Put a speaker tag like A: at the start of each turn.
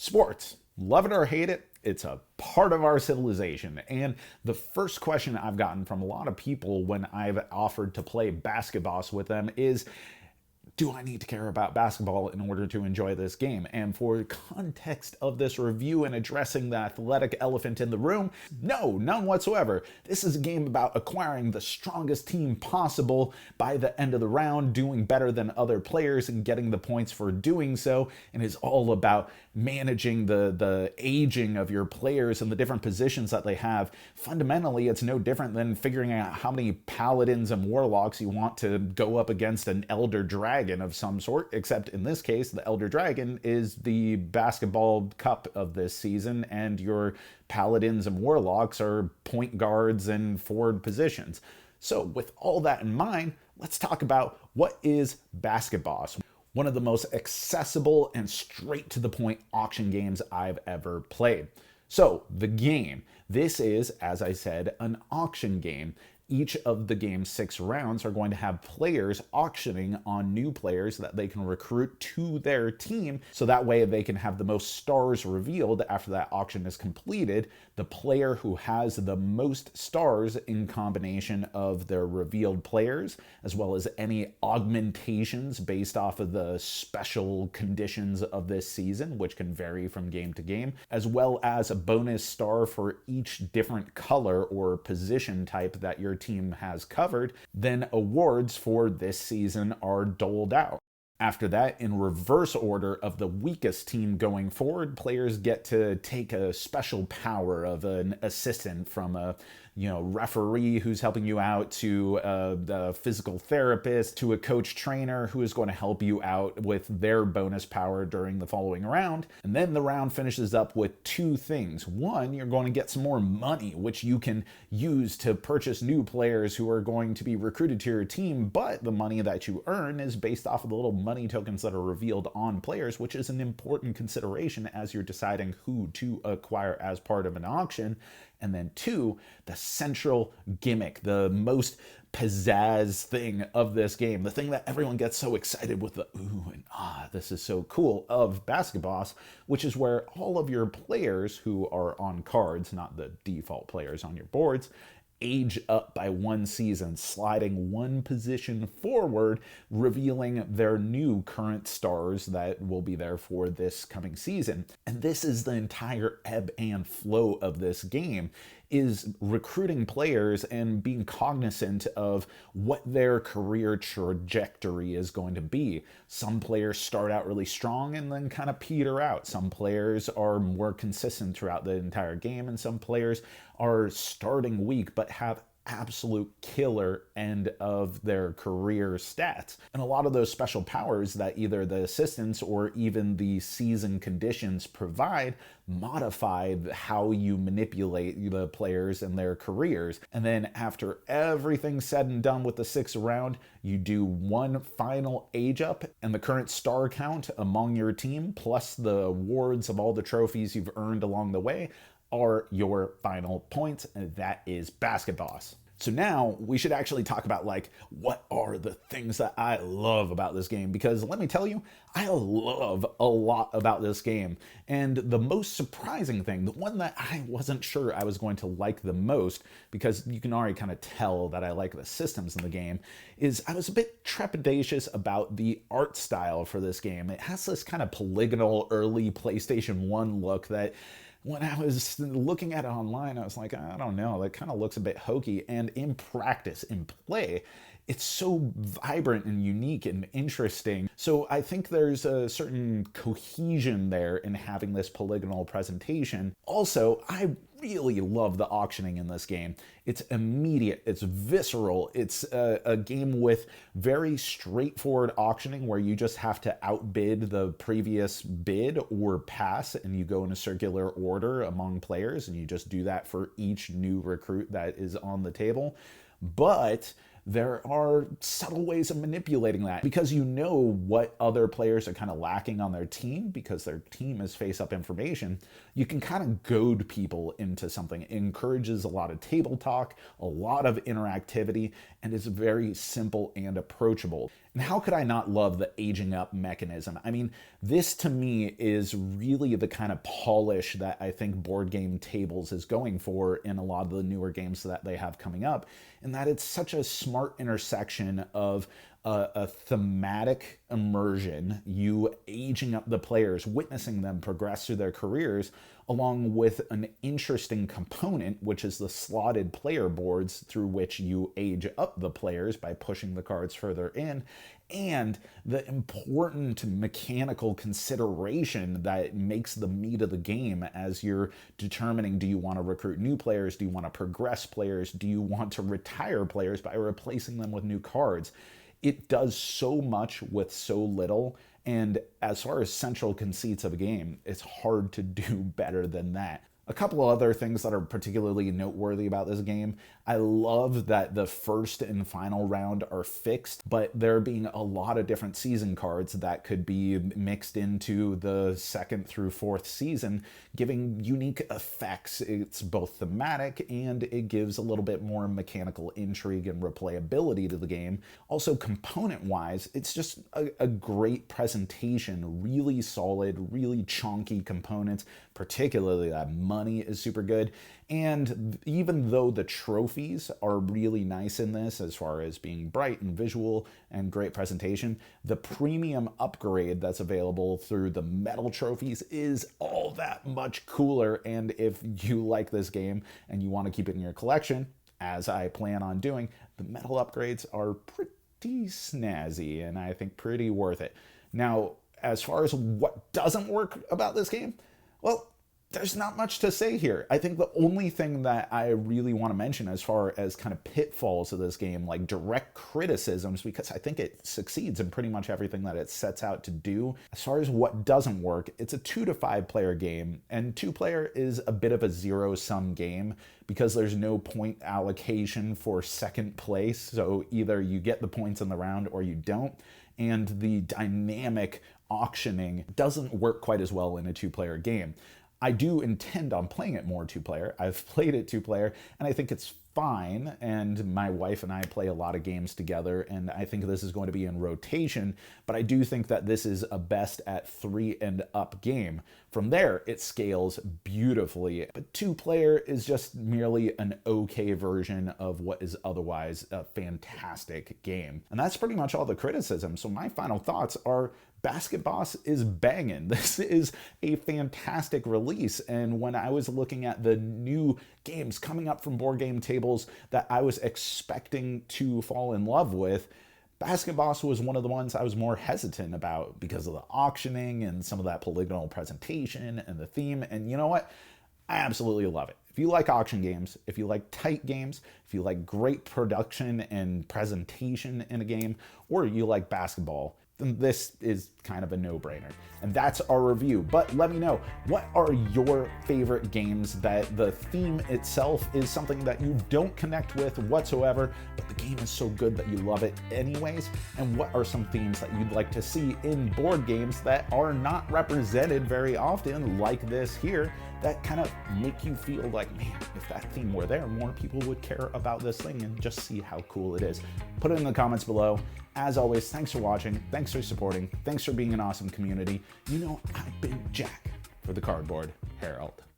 A: Sports, love it or hate it, it's a part of our civilization. And the first question I've gotten from a lot of people when I've offered to play BasketBoss with them is, do I need to care about basketball in order to enjoy this game? And for context of this review and addressing the athletic elephant in the room, no, none whatsoever. This is a game about acquiring the strongest team possible by the end of the round, doing better than other players and getting the points for doing so, and is all about managing the aging of your players and the different positions that they have. Fundamentally, it's no different than figuring out how many paladins and warlocks you want to go up against an elder dragon of some sort, except in this case, the Elder Dragon is the basketball cup of this season, and your paladins and warlocks are point guards and forward positions. So with all that in mind, let's talk about what is BasketBoss, one of the most accessible and straight to the point auction games I've ever played. So the game, this is, as I said, an auction game. Each of the game's 6 rounds are going to have players auctioning on new players that they can recruit to their team, so that way they can have the most stars revealed after that auction is completed. The player who has the most stars in combination of their revealed players, as well as any augmentations based off of the special conditions of this season, which can vary from game to game, as well as a bonus star for each different color or position type that your team has covered, then awards for this season are doled out. After that, in reverse order of the weakest team going forward, players get to take a special power of an assistant, from a referee who's helping you out, to the physical therapist, to a coach trainer who is going to help you out with their bonus power during the following round. And then the round finishes up with 2 things. One, you're going to get some more money, which you can use to purchase new players who are going to be recruited to your team, but the money that you earn is based off of the little money tokens that are revealed on players, which is an important consideration as you're deciding who to acquire as part of an auction. And then 2, the central gimmick, the most pizzazz thing of this game, the thing that everyone gets so excited with, the ooh and ah, this is so cool, of BasketBoss, which is where all of your players who are on cards, not the default players on your boards, age up by 1 season, sliding 1 position forward, revealing their new current stars that will be there for this coming season. And this is the entire ebb and flow of this game, is recruiting players and being cognizant of what their career trajectory is going to be. Some players start out really strong and then kind of peter out. Some players are more consistent throughout the entire game, and some players are starting weak but have absolute killer end of their career stats. And a lot of those special powers that either the assistants or even the season conditions provide modify how you manipulate the players and their careers. And then after everything's said and done with the 6th round, you do 1 final age up, and the current star count among your team, plus the awards of all the trophies you've earned along the way, are your final points, and that is BasketBoss. So now we should actually talk about, what are the things that I love about this game, because let me tell you, I love a lot about this game. And the most surprising thing, the one that I wasn't sure I was going to like the most, because you can already kind of tell that I like the systems in the game, is I was a bit trepidatious about the art style for this game. It has this kind of polygonal early PlayStation 1 look that, when I was looking at it online, I was like, I don't know, that kind of looks a bit hokey. And in practice, in play, it's so vibrant and unique and interesting. So I think there's a certain cohesion there in having this polygonal presentation. Also, I really love the auctioning in this game. It's immediate, it's visceral, it's a game with very straightforward auctioning where you just have to outbid the previous bid or pass, and you go in a circular order among players, and you just do that for each new recruit that is on the table. But there are subtle ways of manipulating that, because you know what other players are kind of lacking on their team, because their team is face-up information. You can kind of goad people into something. It encourages a lot of table talk, a lot of interactivity, and is very simple and approachable. And how could I not love the aging up mechanism? I mean, this to me is really the kind of polish that I think Board Game Tables is going for in a lot of the newer games that they have coming up, and that it's such a smart intersection of a thematic immersion, you aging up the players, witnessing them progress through their careers, along with an interesting component, which is the slotted player boards through which you age up the players by pushing the cards further in, and the important mechanical consideration that makes the meat of the game as you're determining, do you want to recruit new players, do you want to progress players, do you want to retire players by replacing them with new cards. It does so much with so little, and as far as central conceits of a game, it's hard to do better than that. A couple of other things that are particularly noteworthy about this game. I love that the first and final round are fixed, but there being a lot of different season cards that could be mixed into the second through fourth season, giving unique effects. It's both thematic and it gives a little bit more mechanical intrigue and replayability to the game. Also, component-wise, it's just a great presentation, really solid, really chunky components, particularly that money is super good. And even though the trophies are really nice in this as far as being bright and visual and great presentation, the premium upgrade that's available through the metal trophies is all that much cooler. And if you like this game and you want to keep it in your collection, as I plan on doing, the metal upgrades are pretty snazzy and I think pretty worth it. Now, as far as what doesn't work about this game, well, there's not much to say here. I think the only thing that I really want to mention as far as kind of pitfalls of this game, like direct criticisms, because I think it succeeds in pretty much everything that it sets out to do. As far as what doesn't work, it's a 2 to 5 player game, and 2 player is a bit of a zero-sum game because there's no point allocation for second place. So either you get the points in the round or you don't. And the dynamic auctioning doesn't work quite as well in a 2-player game. I do intend on playing it more 2-player. I've played it 2-player, and I think it's fine, and my wife and I play a lot of games together, and I think this is going to be in rotation, but I do think that this is a best at 3 and up game. From there, it scales beautifully, but 2-player is just merely an okay version of what is otherwise a fantastic game. And that's pretty much all the criticism. So my final thoughts are, BasketBoss is banging. This is a fantastic release, and when I was looking at the new games coming up from Board Game Tables that I was expecting to fall in love with, BasketBoss was one of the ones I was more hesitant about because of the auctioning and some of that polygonal presentation and the theme, and you know what? I absolutely love it. If you like auction games, if you like tight games, if you like great production and presentation in a game, or you like basketball, then this is kind of a no-brainer. And that's our review. But let me know, what are your favorite games that the theme itself is something that you don't connect with whatsoever, but the game is so good that you love it anyways? And what are some themes that you'd like to see in board games that are not represented very often, like this here, that kind of make you feel like, man, if that theme were there, more people would care about this thing and just see how cool it is. Put it in the comments below. As always, thanks for watching, thanks for supporting, thanks for being an awesome community. You know, I've been Jack for the Cardboard Herald.